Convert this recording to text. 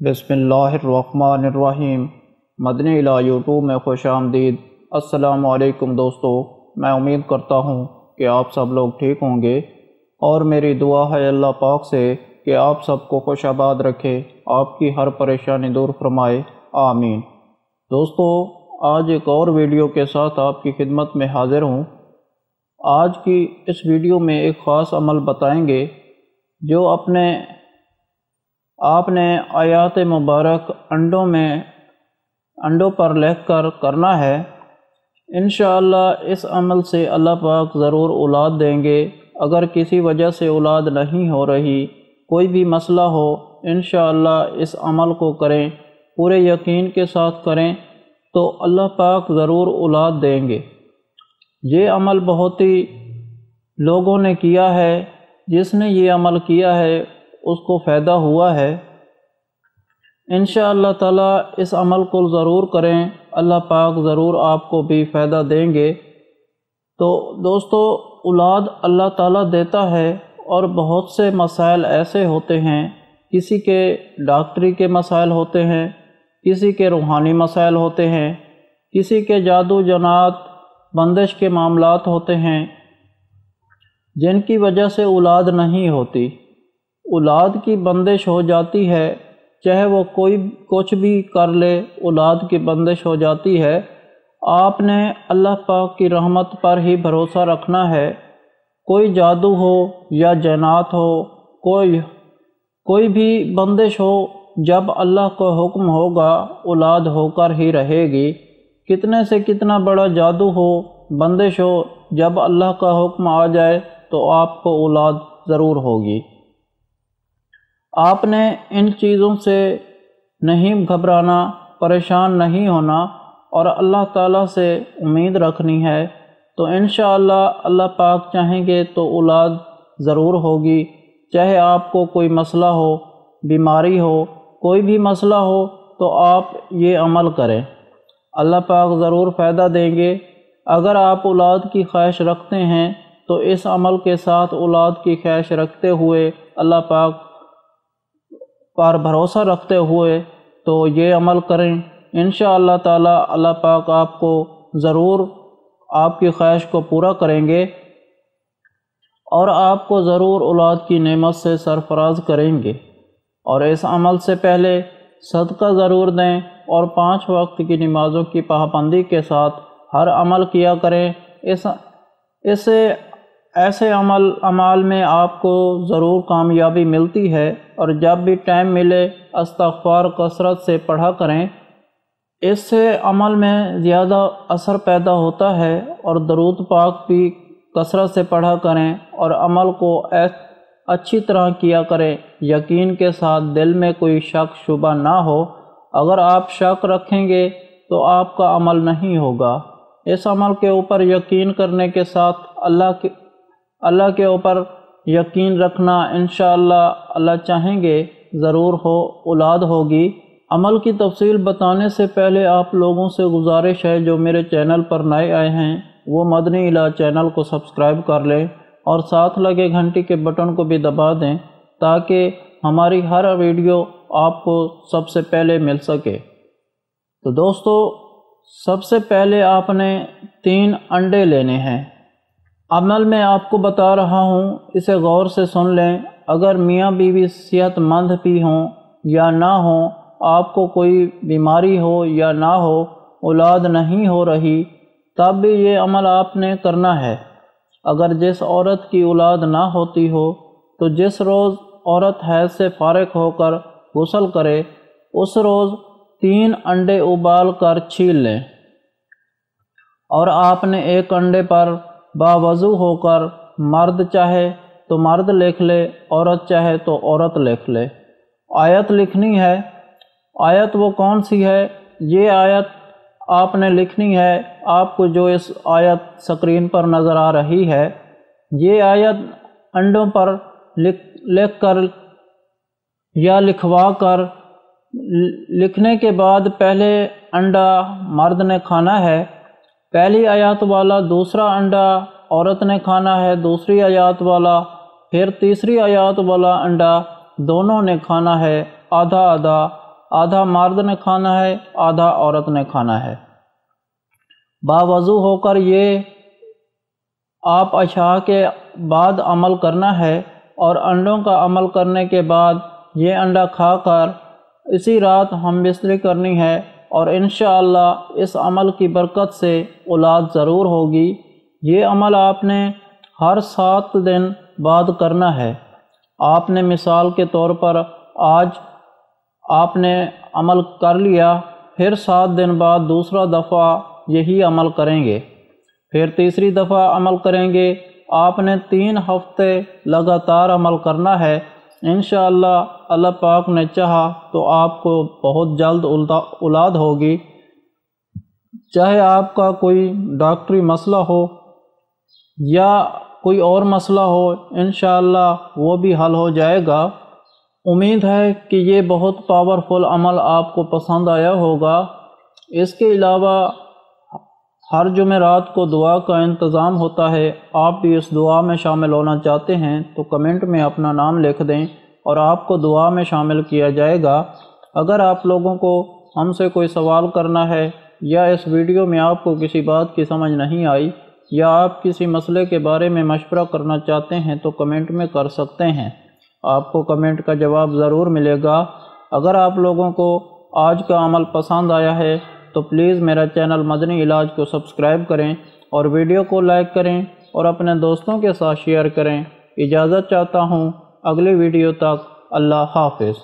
بسم اللہ الرحمن الرحیم۔ مدنی الہ یوٹیوب میں خوش آمدید۔ السلام علیکم دوستو، میں امید کرتا ہوں کہ آپ سب لوگ ٹھیک ہوں گے، اور میری دعا ہے اللہ پاک سے کہ آپ سب کو خوش آباد رکھے، آپ کی ہر پریشانی دور فرمائے، آمین۔ دوستو، آج ایک اور ویڈیو کے ساتھ آپ کی خدمت میں حاضر ہوں۔ آج کی اس ویڈیو میں ایک خاص عمل بتائیں گے جو آپ نے آیات مبارک انڈوں پر لکھ کر کرنا ہے۔ انشاءاللہ اس عمل سے اللہ پاک ضرور اولاد دیں گے۔ اگر کسی وجہ سے اولاد نہیں ہو رہی، کوئی بھی مسئلہ ہو، انشاءاللہ اس عمل کو کریں، پورے یقین کے ساتھ کریں تو اللہ پاک ضرور اولاد دیں گے۔ یہ عمل بہت ہی لوگوں نے کیا ہے، جس نے یہ عمل کیا ہے اس کو فائدہ ہوا ہے۔ انشاءاللہ تعالیٰ اس عمل کو ضرور کریں، اللہ پاک ضرور آپ کو بھی فائدہ دیں گے۔ تو دوستو، اولاد اللہ تعالیٰ دیتا ہے، اور بہت سے مسائل ایسے ہوتے ہیں، کسی کے ڈاکٹری کے مسائل ہوتے ہیں، کسی کے روحانی مسائل ہوتے ہیں، کسی کے جادو جنات بندش کے معاملات ہوتے ہیں، جن کی وجہ سے اولاد نہیں ہوتی۔ اولاد کی بندش ہو جاتی ہے، چاہے وہ کوئی کچھ بھی کر لے، اولاد کی بندش ہو جاتی ہے۔ آپ نے اللہ پاک کی رحمت پر ہی بھروسہ رکھنا ہے۔ کوئی جادو ہو یا جنات ہو، کوئی بھی بندش ہو، جب اللہ کا حکم ہوگا اولاد ہو کر ہی رہے گی۔ کتنے سے کتنا بڑا جادو ہو، بندش ہو، جب اللہ کا حکم آ جائے تو آپ کو اولاد ضرور ہوگی۔ آپ نے ان چیزوں سے نہیں گھبرانا، پریشان نہیں ہونا، اور اللہ تعالیٰ سے امید رکھنی ہے۔ تو انشاءاللہ اللہ پاک چاہیں گے تو اولاد ضرور ہوگی۔ چاہے آپ کو کوئی مسئلہ ہو، بیماری ہو، کوئی بھی مسئلہ ہو، تو آپ یہ عمل کریں، اللہ پاک ضرور فائدہ دیں گے۔ اگر آپ اولاد کی خواہش رکھتے ہیں تو اس عمل کے ساتھ اولاد کی خواہش رکھتے ہوئے، اللہ پاک پر بھروسہ رکھتے ہوئے تو یہ عمل کریں۔ انشاءاللہ تعالی اللہ پاک آپ کو ضرور آپ کی خواہش کو پورا کریں گے، اور آپ کو ضرور اولاد کی نعمت سے سرفراز کریں گے۔ اور اس عمل سے پہلے صدقہ ضرور دیں، اور 5 وقت کی نمازوں کی پابندی کے ساتھ ہر عمل کیا کریں۔ ایسے اعمال میں آپ کو ضرور کامیابی ملتی ہے، اور جب بھی ٹائم ملے استغفار کثرت سے پڑھا کریں۔ اس سے عمل میں زیادہ اثر پیدا ہوتا ہے، اور درود پاک بھی کثرت سے پڑھا کریں، اور عمل کو اچھی طرح کیا کریں، یقین کے ساتھ، دل میں کوئی شک شبہ نہ ہو۔ اگر آپ شک رکھیں گے تو آپ کا عمل نہیں ہوگا۔ اس عمل کے اوپر یقین کرنے کے ساتھ اللہ کے اوپر یقین رکھنا، انشاءاللہ اللہ چاہیں گے ضرور اولاد ہوگی۔ عمل کی تفصیل بتانے سے پہلے آپ لوگوں سے گزارش ہے، جو میرے چینل پر نئے آئے ہیں وہ مدنی الہ چینل کو سبسکرائب کر لیں، اور ساتھ لگے گھنٹی کے بٹن کو بھی دبا دیں، تاکہ ہماری ہر ویڈیو آپ کو سب سے پہلے مل سکے۔ تو دوستو، سب سے پہلے آپ نے 3 انڈے لینے ہیں۔ عمل میں آپ کو بتا رہا ہوں، اسے غور سے سن لیں۔ اگر میاں بیوی صحت مند بھی ہوں یا نہ ہوں، آپ کو کوئی بیماری ہو یا نہ ہو، اولاد نہیں ہو رہی، تب بھی یہ عمل آپ نے کرنا ہے۔ اگر جس عورت کی اولاد نہ ہوتی ہو تو جس روز عورت حیض سے فارغ ہو کر غسل کرے، اس روز 3 انڈے ابال کر چھیل لیں، اور آپ نے ایک انڈے پر باوضو ہو کر مرد چاہے تو مرد لکھ لے، عورت چاہے تو عورت لکھ لے۔ آیت لکھنی ہے۔ آیت وہ کون سی ہے؟ یہ آیت آپ نے لکھنی ہے، آپ کو جو اس آیت سکرین پر نظر آ رہی ہے، یہ آیت انڈوں پر لکھ کر یا لکھوا کر، لکھنے کے بعد پہلے انڈا مرد نے کھانا ہے، پہلی آیات والا، دوسرا انڈا عورت نے کھانا ہے، دوسری آیات والا، پھر تیسری آیات والا انڈا، دونوں نے کھانا ہے، آدھا آدھا، آدھا مرد نے کھانا ہے، آدھا عورت نے کھانا ہے۔ باوضو ہو کر یہ آپ عشاء کے بعد عمل کرنا ہے، اور انڈوں کا عمل کرنے کے بعد یہ انڈا کھا کر اسی رات ہم بستری کرنی ہے، اور انشاءاللہ اس عمل کی برکت سے اولاد ضرور ہوگی۔ یہ عمل آپ نے ہر 7 دن بعد کرنا ہے۔ آپ نے مثال کے طور پر آج آپ نے عمل کر لیا، پھر 7 دن بعد دوسرا دفعہ یہی عمل کریں گے، پھر تیسری دفعہ عمل کریں گے۔ آپ نے 3 ہفتے لگاتار عمل کرنا ہے۔ انشاءاللہ اللہ پاک نے چاہا تو آپ کو بہت جلد اولاد ہوگی۔ چاہے آپ کا کوئی ڈاکٹری مسئلہ ہو یا کوئی اور مسئلہ ہو، انشاءاللہ وہ بھی حل ہو جائے گا۔ امید ہے کہ یہ بہت پاورفل عمل آپ کو پسند آیا ہوگا۔ اس کے علاوہ ہر جمعرات کو دعا کا انتظام ہوتا ہے۔ آپ بھی اس دعا میں شامل ہونا چاہتے ہیں تو کمنٹ میں اپنا نام لکھ دیں اور آپ کو دعا میں شامل کیا جائے گا۔ اگر آپ لوگوں کو ہم سے کوئی سوال کرنا ہے، یا اس ویڈیو میں آپ کو کسی بات کی سمجھ نہیں آئی، یا آپ کسی مسئلے کے بارے میں مشورہ کرنا چاہتے ہیں تو کمنٹ میں کر سکتے ہیں۔ آپ کو کمنٹ کا جواب ضرور ملے گا۔ اگر آپ لوگوں کو آج کا عمل پسند آیا ہے تو پلیز میرا چینل مدنی علاج کو سبسکرائب کریں، اور ویڈیو کو لائک کریں اور اپنے دوستوں کے ساتھ شیئر کریں۔ اجازت چاہتا ہوں، اگلی ویڈیو تک اللہ حافظ۔